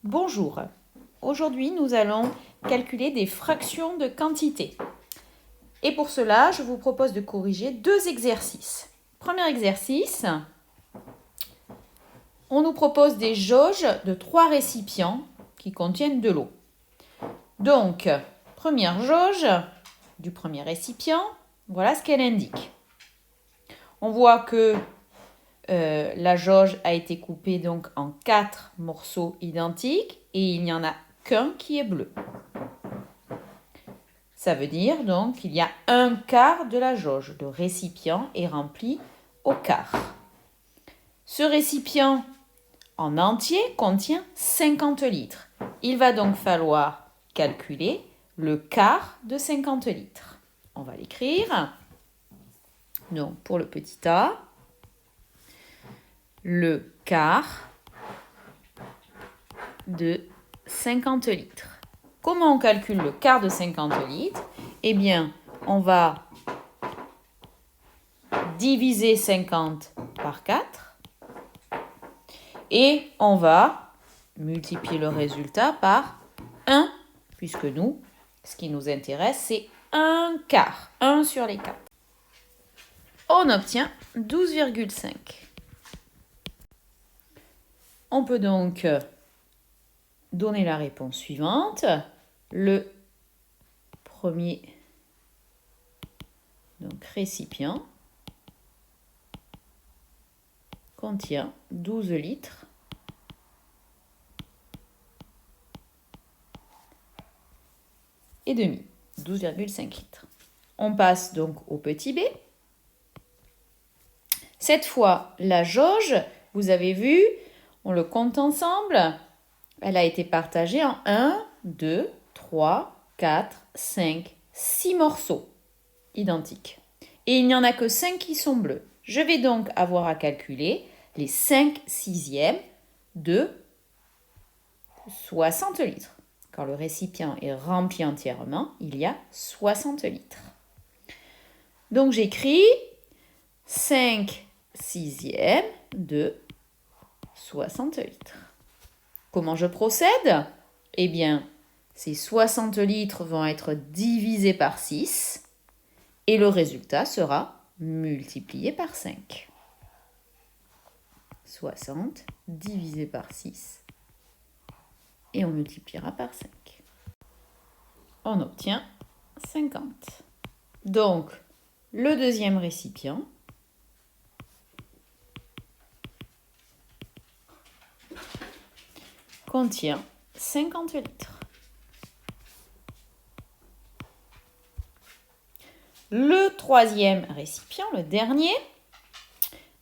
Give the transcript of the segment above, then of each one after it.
Bonjour, aujourd'hui nous allons calculer des fractions de quantité. Et pour cela, je vous propose de corriger deux exercices. Premier exercice, on nous propose des jauges de 3 récipients qui contiennent de l'eau. Donc, première jauge du premier récipient, voilà ce qu'elle indique. On voit que la jauge a été coupée donc en 4 morceaux identiques et il n'y en a qu'un qui est bleu. Ça veut dire donc qu'il y a un quart de la jauge. Le récipient est rempli au quart. Ce récipient en entier contient 50 litres. Il va donc falloir calculer le quart de 50 litres. On va l'écrire. Donc pour le petit a, le quart de 50 litres. Comment on calcule le quart de 50 litres? Eh bien, on va diviser 50 par 4 et on va multiplier le résultat par 1, puisque nous, ce qui nous intéresse, c'est un quart, 1 sur les 4. On obtient 12,5. On peut donc donner la réponse suivante. Le premier récipient contient 12 litres et demi, 12,5 litres. On passe donc au petit b. Cette fois, la jauge, vous avez vu, on le compte ensemble. Elle a été partagée en 1, 2, 3, 4, 5, 6 morceaux identiques. Et il n'y en a que 5 qui sont bleus. Je vais donc avoir à calculer les 5 sixièmes de 60 litres. Quand le récipient est rempli entièrement, il y a 60 litres. Donc j'écris 5 sixièmes de 60 litres. Comment je procède? Eh bien, ces 60 litres vont être divisés par 6 et le résultat sera multiplié par 5. 60 divisé par 6 et on multipliera par 5. On obtient 50. Donc, le deuxième récipient contient 50 litres. Le troisième récipient, le dernier,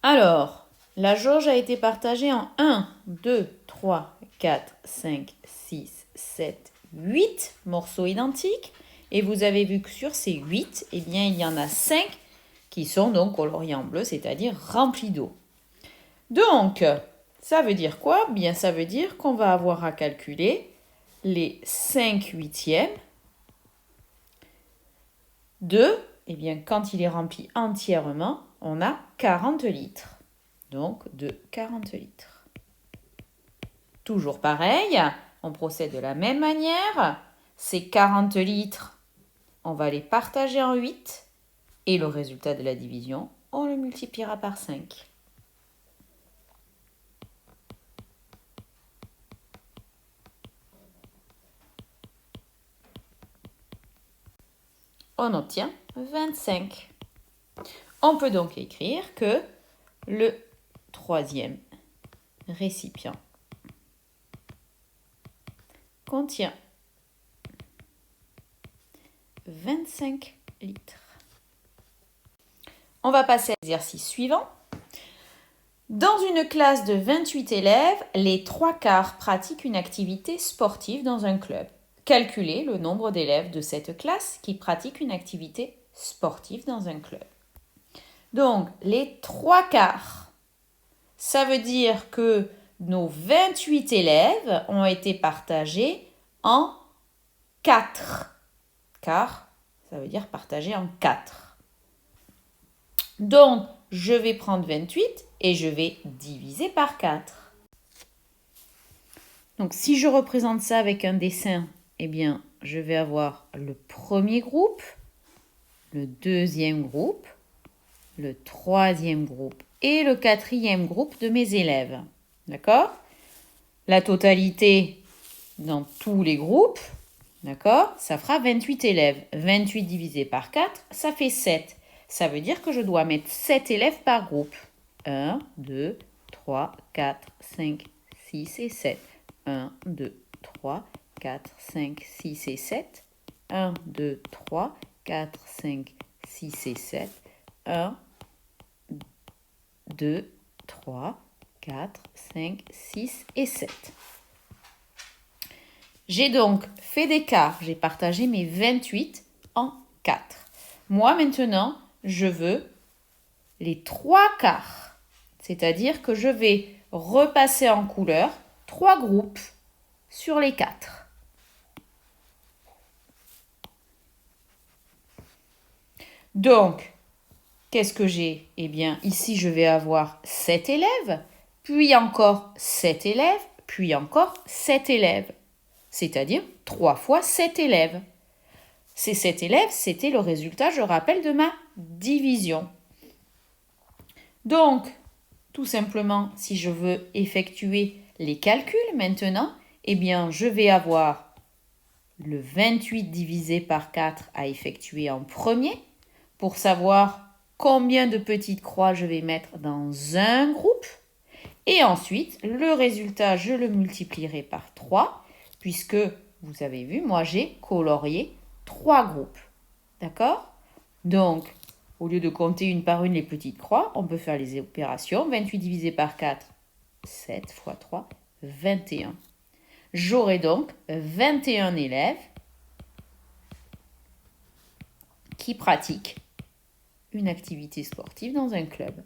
alors, la jauge a été partagée en 1, 2, 3, 4, 5, 6, 7, 8 morceaux identiques. Et vous avez vu que sur ces 8, eh bien, il y en a 5 qui sont donc coloriés en bleu, c'est-à-dire remplis d'eau. Donc, ça veut dire quoi? Bien, ça veut dire qu'on va avoir à calculer les 5 huitièmes de, eh bien, quand il est rempli entièrement, on a 40 litres. Donc, de 40 litres. Toujours pareil, on procède de la même manière. Ces 40 litres, on va les partager en 8. Et le résultat de la division, on le multipliera par 5. On obtient 25. On peut donc écrire que le troisième récipient contient 25 litres. On va passer à l'exercice suivant. Dans une classe de 28 élèves, les 3 quarts pratiquent une activité sportive dans un club. Calculez le nombre d'élèves de cette classe qui pratiquent une activité sportive dans un club. Donc, les 3 quarts, ça veut dire que nos 28 élèves ont été partagés en 4. Car, ça veut dire partagés en 4. Donc, je vais prendre 28 et je vais diviser par 4. Donc, si je représente ça avec un dessin, eh bien, je vais avoir le premier groupe, le deuxième groupe, le troisième groupe et le quatrième groupe de mes élèves. D'accord? La totalité dans tous les groupes, d'accord? Ça fera 28 élèves. 28 divisé par 4, ça fait 7. Ça veut dire que je dois mettre 7 élèves par groupe. 1, 2, 3, 4, 5, 6 et 7. 1, 2, 3, 4, 5, 6 et 7. 1, 2, 3, 4, 5, 6 et 7. 1, 2, 3, 4, 5, 6 et 7. J'ai donc fait des quarts. J'ai partagé mes 28 en 4. Moi, maintenant, je veux les 3 quarts. C'est-à-dire que je vais repasser en couleur 3 groupes sur les 4. Donc, qu'est-ce que j'ai? Eh bien, ici, je vais avoir 7 élèves, puis encore 7 élèves, puis encore 7 élèves. C'est-à-dire 3 fois 7 élèves. Ces 7 élèves, c'était le résultat, je rappelle, de ma division. Donc, tout simplement, si je veux effectuer les calculs maintenant, eh bien, je vais avoir le 28 divisé par 4 à effectuer en premier pour savoir combien de petites croix je vais mettre dans un groupe. Et ensuite, le résultat, je le multiplierai par 3 puisque, vous avez vu, moi j'ai colorié 3 groupes. D'accord? Donc, au lieu de compter une par une les petites croix, on peut faire les opérations. 28 divisé par 4, 7 fois 3, 21. J'aurai donc 21 élèves qui pratiquent une activité sportive dans un club.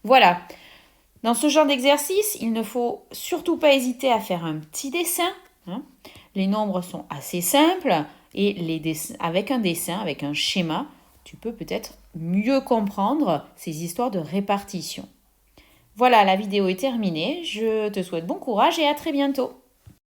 Voilà. Dans ce genre d'exercice, il ne faut surtout pas hésiter à faire un petit dessin. Les nombres sont assez simples et avec un dessin, avec un schéma, tu peux peut-être mieux comprendre ces histoires de répartition. Voilà, la vidéo est terminée. Je te souhaite bon courage et à très bientôt.